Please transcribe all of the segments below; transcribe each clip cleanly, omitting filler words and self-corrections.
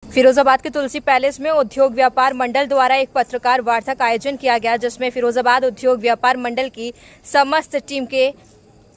फिरोजाबाद के तुलसी पैलेस में उद्योग व्यापार मंडल द्वारा एक पत्रकार वार्ता का आयोजन किया गया, जिसमें फिरोजाबाद उद्योग व्यापार मंडल की समस्त टीम के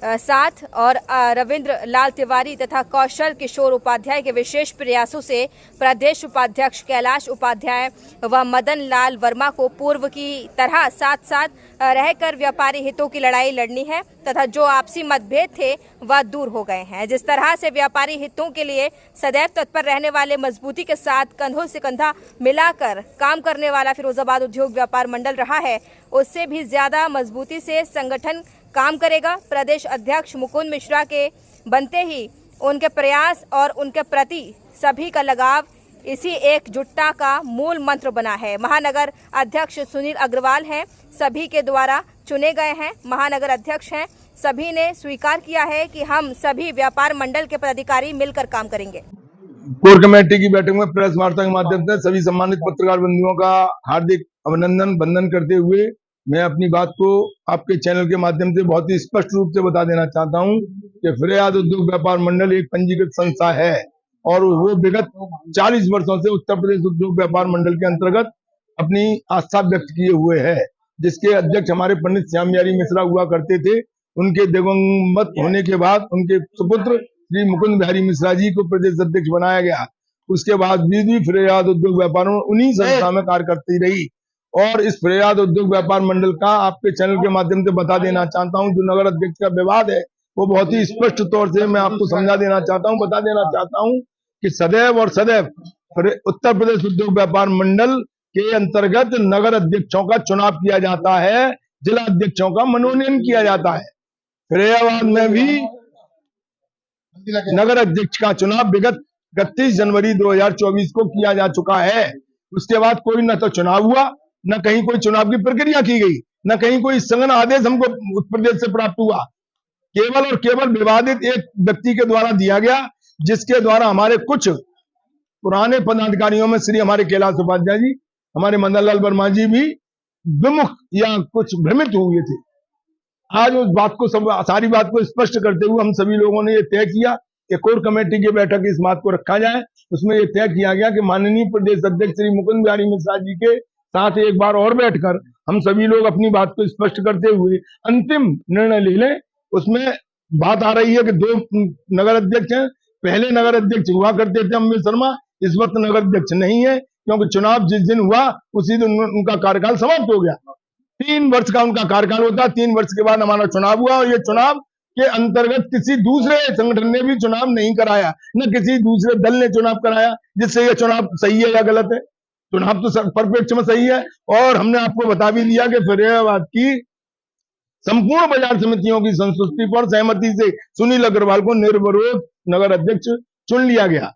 साथ और रविंद्र लाल तिवारी तथा कौशल किशोर उपाध्याय के विशेष प्रयासों से प्रदेश उपाध्यक्ष कैलाश उपाध्याय व मदन लाल वर्मा को पूर्व की तरह साथ साथ रहकर व्यापारी हितों की लड़ाई लड़नी है तथा जो आपसी मतभेद थे वह दूर हो गए हैं। जिस तरह से व्यापारी हितों के लिए सदैव तत्पर रहने वाले, मजबूती के साथ कंधों से कंधा मिलाकर काम करने वाला फिरोजाबाद उद्योग व्यापार मंडल रहा है, उससे भी ज्यादा मजबूती से संगठन काम करेगा। प्रदेश अध्यक्ष मुकुंद मिश्रा के बनते ही उनके प्रयास और उनके प्रति सभी का लगाव इसी एकजुटता का मूल मंत्र बना है। महानगर अध्यक्ष सुनील अग्रवाल हैं, सभी के द्वारा चुने गए हैं, महानगर अध्यक्ष हैं। सभी ने स्वीकार किया है कि हम सभी व्यापार मंडल के पदाधिकारी मिलकर काम करेंगे। कोर कमेटी की बैठक में प्रेस वार्ता के माध्यम से सभी सम्मानित पत्रकार बंधुओं का हार्दिक अभिनंदन वंदन करते हुए मैं अपनी बात को आपके चैनल के माध्यम से बहुत ही स्पष्ट रूप से बता देना चाहता हूं कि फिरोजाबाद उद्योग व्यापार मंडल एक पंजीकृत संस्था है और वो विगत 40 वर्षों से उत्तर प्रदेश उद्योग व्यापार मंडल के अंतर्गत अपनी आस्था व्यक्त किए हुए है, जिसके अध्यक्ष हमारे पंडित श्याम बिहारी मिश्रा हुआ करते थे। उनके दिवंगत होने के बाद उनके सुपुत्र श्री मुकुंद बिहारी मिश्रा जी को प्रदेश अध्यक्ष बनाया गया। उसके बाद भी फिरोजाबाद उद्योग व्यापार उन्हीं संस्था में कार्य करती रही और इस फिरोजाबाद उद्योग व्यापार मंडल का आपके चैनल के माध्यम से बता देना चाहता हूं, जो नगर अध्यक्ष का विवाद है वो बहुत ही स्पष्ट तौर से मैं आपको समझा देना चाहता हूं, बता देना चाहता हूं कि सदैव और सदैव उत्तर प्रदेश उद्योग व्यापार मंडल के अंतर्गत नगर अध्यक्षों का चुनाव किया जाता है, जिला अध्यक्षों का मनोनयन किया जाता है। फिरोजाबाद में भी नगर अध्यक्ष का चुनाव विगत 31 जनवरी 2024 को किया जा चुका है। उसके बाद कोई न तो चुनाव हुआ, न कहीं कोई चुनाव की प्रक्रिया की गई, न कहीं कोई संघन आदेश हमको उत्तर प्रदेश से प्राप्त हुआ। केवल और केवल विवादित एक व्यक्ति के द्वारा दिया गया, जिसके द्वारा हमारे कुछ पुराने पदाधिकारियों में श्री हमारे कैलाश उपाध्याय जी, हमारे मदन लाल वर्मा जी भी विमुख या कुछ भ्रमित हुए थे। आज उस बात को सारी बात को स्पष्ट करते हुए हम सभी लोगों ने ये तय किया कि कोर कमेटी की बैठक इस बात को रखा जाए। उसमें यह तय किया गया कि माननीय प्रदेश अध्यक्ष श्री मुकुंद बिहारी मिश्रा जी के साथ एक बार और बैठकर हम सभी लोग अपनी बात को स्पष्ट करते हुए अंतिम निर्णय ले लें। उसमें बात आ रही है कि 2 नगर अध्यक्ष हैं। पहले नगर अध्यक्ष हुआ करते थे अमित शर्मा, इस वक्त नगर अध्यक्ष नहीं है, क्योंकि चुनाव जिस दिन हुआ उसी दिन उनका कार्यकाल समाप्त हो गया। 3 वर्ष का उनका कार्यकाल होता, 3 वर्ष के बाद हमारा चुनाव हुआ और ये चुनाव के अंतर्गत किसी दूसरे संगठन ने भी चुनाव नहीं कराया, न किसी दूसरे दल ने चुनाव कराया, जिससे ये चुनाव सही है या गलत है। चुनाव तो परिप्रेक्ष्य में सही है। और हमने आपको बता भी दिया कि फिरोजाबाद की संपूर्ण बाजार समितियों की संस्तुति पर सहमति से सुनील अग्रवाल को निर्विरोध नगर अध्यक्ष चुन लिया गया।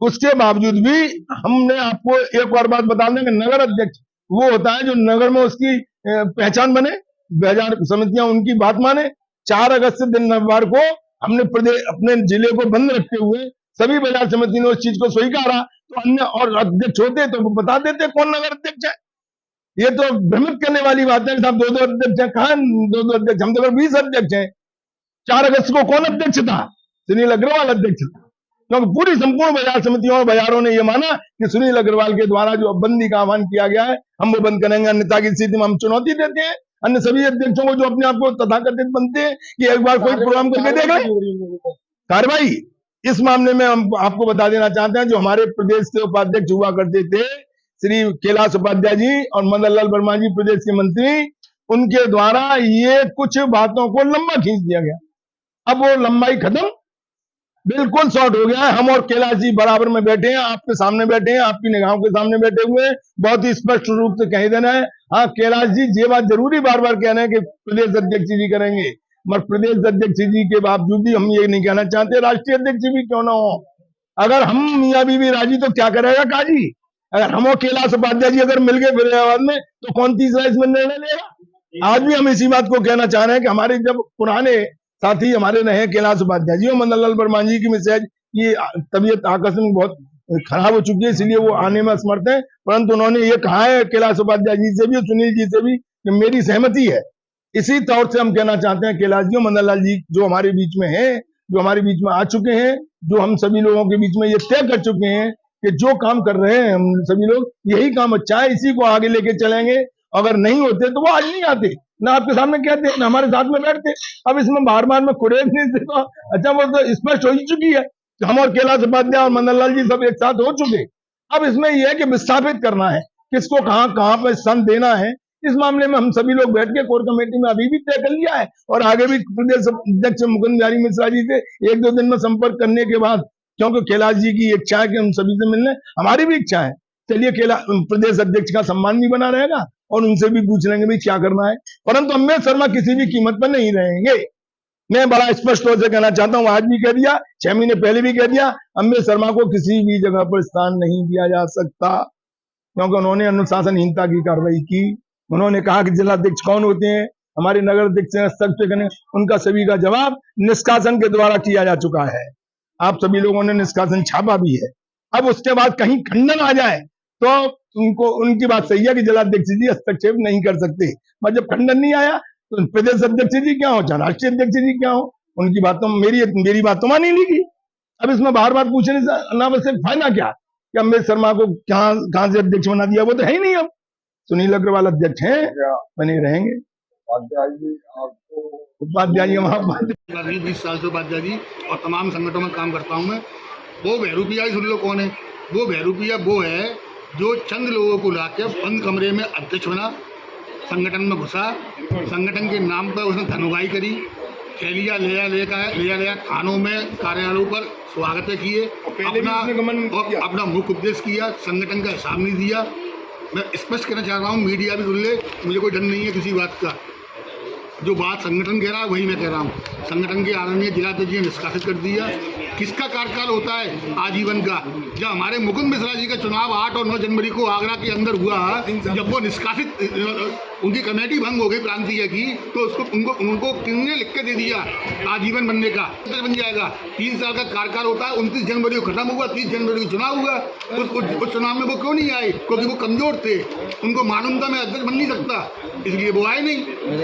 उसके बावजूद भी हमने आपको एक और बात बता दें कि नगर अध्यक्ष वो होता है जो नगर में उसकी पहचान बने, बाजार समितियां उनकी बात माने। 4 अगस्त से दिन रविवार को हमने अपने जिले को बंद रखते हुए सभी बाजार समिति ने उस चीज को स्वीकारा, तो अन्य और अध्यक्ष होते तो वो बता देते कौन नगर अध्यक्ष है। ये तो भ्रमित करने वाली बात है कि साहब 2 अध्यक्ष हैं। कहां 2 अध्यक्ष? हम तो 20 अध्यक्ष हैं। 4 अगस्त को कौन अध्यक्ष था? सुनील अग्रवाल अध्यक्ष था, क्योंकि पूरी संपूर्ण बाजार समितियों और बाजारों ने यह माना कि सुनील अग्रवाल के द्वारा जो बंदी का आह्वान किया गया है हम वो बंद करेंगे, अन्यथा की स्थिति में हम चुनौती देते हैं अन्य सभी अध्यक्षों को जो अपने आप को तथाकथित बनते हैं कि एक बार कोई प्रोग्राम करके देख लें कार्रवाई। इस मामले में हम आपको बता देना चाहते हैं, जो हमारे प्रदेश के उपाध्यक्ष हुआ करते थे श्री कैलाश उपाध्याय जी और मदन लाल वर्मा जी प्रदेश के मंत्री, उनके द्वारा ये कुछ बातों को लंबा खींच दिया गया। अब वो लंबाई खत्म, बिल्कुल शॉर्ट हो गया है। हम और कैलाश जी बराबर में बैठे हैं, आपके सामने बैठे हैं, आपकी निगाहों के सामने बैठे हुए हैं। बहुत ही स्पष्ट रूप से कह देना है। हाँ, कैलाश जी ये बात जरूरी बार बार कह रहे हैं कि प्रदेश अध्यक्ष जी करेंगे, मगर प्रदेश अध्यक्ष जी के बावजूद भी हम ये नहीं कहना चाहते राष्ट्रीय अध्यक्ष भी क्यों ना हो। अगर हम मियाँ बीवी राजी तो क्या करेगा काजी? अगर हम और कैलाश उपाध्याय जी अगर मिल गए फिरोजाबाद में तो कौन तीसरा इसमें निर्णय लेगा? आज भी हम इसी बात को कहना चाह रहे हैं कि हमारे जब पुराने साथी हमारे रहे कैलाश उपाध्याय जी और मदन लाल वर्मा जी की मिसेज की तबीयत आकस्मिक बहुत खराब हो चुकी है, इसलिए वो आने में असमर्थ है, परंतु उन्होंने ये कहा है कैलाश उपाध्याय जी से भी और सुनील जी से भी कि मेरी सहमति है। इसी तौर से हम कहना चाहते हैं कैलाश जी और मदन लाल जी जो हमारे बीच में हैं, जो हमारे बीच में आ चुके हैं, जो हम सभी लोगों के बीच में ये तय कर चुके हैं कि जो काम कर रहे हैं हम सभी लोग, यही काम अच्छा है, इसी को आगे लेके चलेंगे। अगर नहीं होते तो वो आज नहीं आते, ना आपके सामने कहते, ना हमारे साथ में बैठते। अब इसमें बार बार में कुरेदने से तो अच्छा, वो तो स्पष्ट हो ही चुकी है। हम और कैलाश उपाध्याय और मदन लाल जी सब एक साथ हो चुके। अब इसमें यह है कि विस्थापित करना है, किसको कहां कहां पर स्थान देना है। इस मामले में हम सभी लोग बैठ के कोर कमेटी में अभी भी तय कर लिया है, और आगे भी प्रदेश अध्यक्ष मुकुंद बिहारी मिश्रा जी से एक दो दिन में संपर्क करने के बाद, क्योंकि कैलाश जी की इच्छा है कि हम सभी से मिलने, हमारी भी इच्छा है। चलिए, प्रदेश अध्यक्ष का सम्मान भी बना रहेगा और उनसे भी पूछ लेंगे भी क्या करना है। परंतु अमित शर्मा किसी भी कीमत पर नहीं रहेंगे। मैं बड़ा स्पष्ट तौर से कहना चाहता हूं, आज भी कह दिया, 6 महीने पहले भी कह दिया, अमित शर्मा को किसी भी जगह पर स्थान नहीं दिया जा सकता, क्योंकि उन्होंने अनुशासनहीनता की कार्रवाई की। उन्होंने कहा कि जिलाध्यक्ष कौन होते हैं, हमारे नगर अध्यक्ष, उनका सभी का जवाब निष्कासन के द्वारा किया जा चुका है। आप सभी लोगों ने निष्कासन छापा भी है। अब उसके बाद कहीं खंडन आ जाए तो उनको, उनकी बात सही है कि जिलाध्यक्ष जी हस्तक्षेप नहीं कर सकते, पर जब खंडन नहीं आया तो प्रदेश अध्यक्ष जी क्या हो, चाहे राष्ट्रीय अध्यक्ष जी क्या हो, उनकी बात तो मेरी बात तो मानी नहीं की। अब इसमें बार बार पूछने से अनावश्यक फायदा क्या कि अमित शर्मा को कहां से अध्यक्ष बना दिया, वो तो है ही नहीं। अब सुनील अग्रवाल अध्यक्ष हैं, बने रहेंगे। उपाध्याय जी वहां 20 साल से उपाध्याय जी और तमाम संगठनों में काम करता हूं मैं। वो बहरूपिया सुन लो कौन है। वो बहरूपिया वो है जो चंद लोगों को लाकर बंद कमरे में अध्यक्ष बना, संगठन में घुसा, संगठन के नाम पर उसने धनुगाई करी, थैलियाँ लिया थानों में, कार्यालयों पर स्वागत किए, अपना मुख्य उपदेश किया, संगठन का हिसाब नहीं दिया। मैं स्पष्ट कहना चाह रहा हूँ, मीडिया भी सुन ले, मुझे कोई डर नहीं है किसी बात का। जो बात संगठन कह रहा है वही मैं कह रहा हूँ। संगठन के आदरणीय जिलाध्यक्ष जी ने निष्कासित कर दिया। किसका कार्यकाल होता है आजीवन का? जब हमारे मुकुंद मिश्रा जी का चुनाव 8 और 9 जनवरी को आगरा के अंदर हुआ, जब वो निष्कासित, उनकी कमेटी भंग हो गई प्रांतीय की, तो उनको किसने लिख के दे दिया आजीवन बनने का, बन जाएगा। 3 साल का कार्यकाल होता है। 29 जनवरी को खत्म हुआ, 30 जनवरी को चुनाव हुआ। उस चुनाव में वो क्यों नहीं आए? क्योंकि वो कमजोर थे, उनको मालूम था मैं अध्यक्ष बन नहीं सकता, इसलिए वो आए नहीं।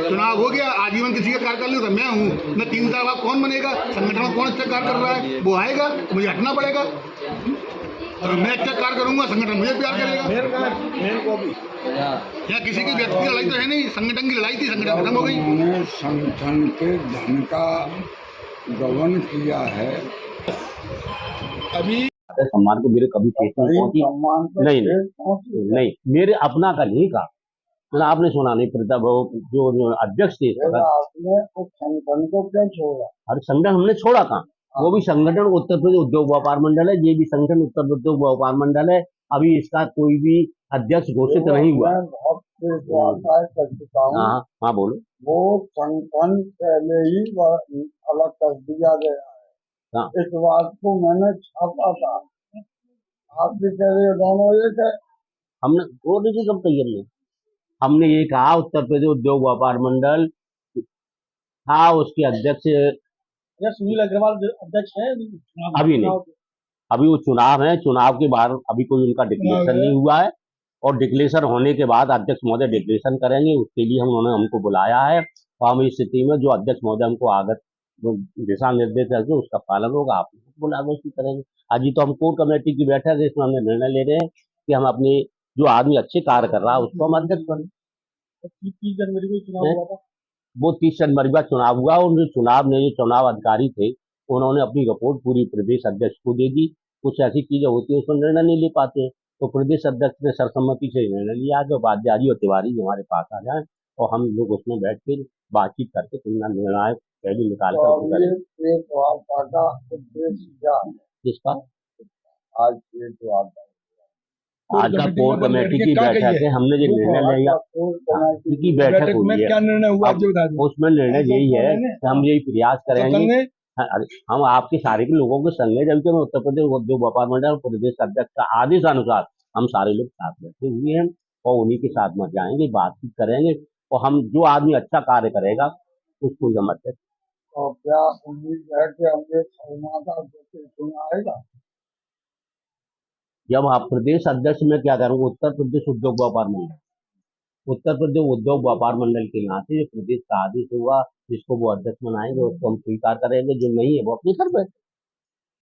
चुनाव हो गया, आजीवन किसी का कार्यकाल नहीं होता। मैं हूँ, मैं 3 साल बाद कौन बनेगा? संगठन में कौन अच्छा कार्य कर रहा है वो आएगा, मुझे हटना पड़ेगा। अगर मैं अच्छा कार्य करूंगा, संगठन मुझे प्यार करेगा। यहाँ किसी की व्यक्ति लड़ाई तो है नहीं, संगठन की लड़ाई थी, संगठन खत्म हो गई। उन्होंने संगठन के धन का गबन किया है। अभी सम्मान को मेरे कभी ठेस नहीं पहुंची, नहीं मेरे अपना का नहीं कहा। मैंने, आपने सुना नहीं, जो अध्यक्ष थे आपने उस संगठन को क्यों छोड़ा? हर संगठन हमने छोड़ा था। वो भी संगठन उत्तर प्रदेश उद्योग व्यापार मंडल है, ये भी संगठन उत्तर प्रदेश उद्योग व्यापार मंडल है। अभी इसका कोई भी अध्यक्ष घोषित नहीं हुआ। हाँ बोलो। वो संगठन पहले ही अलग कर दिया गया है। हाँ। इस बात को मैंने छापा था। आप भी कह रहे हो दोनों एक है। हमने वो नहीं कब तैयार नहीं, हमने ये कहा उत्तर प्रदेश उद्योग व्यापार मंडल था, उसके अध्यक्ष सुनील अग्रवाल अध्यक्ष है अभी नहीं, अभी वो चुनाव है, चुनाव के बाद अभी कोई उनका डिक्लेरेशन नहीं हुआ है, और डिक्लेरेशन होने के बाद अध्यक्ष महोदय डिक्लेरेशन करेंगे, उसके लिए उन्होंने हमको बुलाया है। और हम इस स्थिति में जो अध्यक्ष महोदय हमको आगत जो दिशा निर्देश है उसका पालन होगा, आप बुलावे उसकी करेंगे। आज ही तो हम कोर कमेटी की बैठक है, इसमें हमने निर्णय ले रहे हैं कि हम अपने जो आदमी अच्छे कार्य कर रहा है उसको हम अध्यक्ष बने। 30 जनवरी को चुनाव हुआ था, वो 30 जनवरी का चुनाव हुआ, और जो चुनाव में जो चुनाव अधिकारी थे उन्होंने अपनी रिपोर्ट पूरी प्रदेश अध्यक्ष को दे दी। कुछ ऐसी चीजें होती है उसमें निर्णय नहीं ले पाते, तो प्रदेश अध्यक्ष ने सर्वसम्मति से निर्णय लिया कि उपाध्याय और तिवारी हमारे पास आ जाए, और हम लोग उसमें बैठ के बातचीत करके तुलना निर्णय पहले निकाल कर जिसका आज का कोर कमेटी की बैठक है, हमने जो निर्णय लिया की बैठक हुई है, क्या निर्णय हुआ उसमें निर्णय यही है कि हम यही प्रयास करेंगे, हम आपके सारे के लोगों के संग जबकि उत्तर प्रदेश उद्योग व्यापार मंडल प्रदेश अध्यक्ष का आदेश अनुसार हम सारे लोग साथ बैठे हुए हैं, और उन्हीं के साथ में जाएंगे, बातचीत करेंगे, और हम जो आदमी अच्छा कार्य करेगा उसको हम अध्यक्ष। और क्या उम्मीद है कि अमित शर्मा का आएगा? जब आप प्रदेश अध्यक्ष में क्या करूँगा, उत्तर प्रदेश उद्योग व्यापार मंडल, उत्तर प्रदेश उद्योग व्यापार मंडल के नाते जो प्रदेश का आदेश हुआ जिसको वो अध्यक्ष बनाएंगे उसको हम स्वीकार करेंगे, जो नहीं है वो अपने घर बैठे।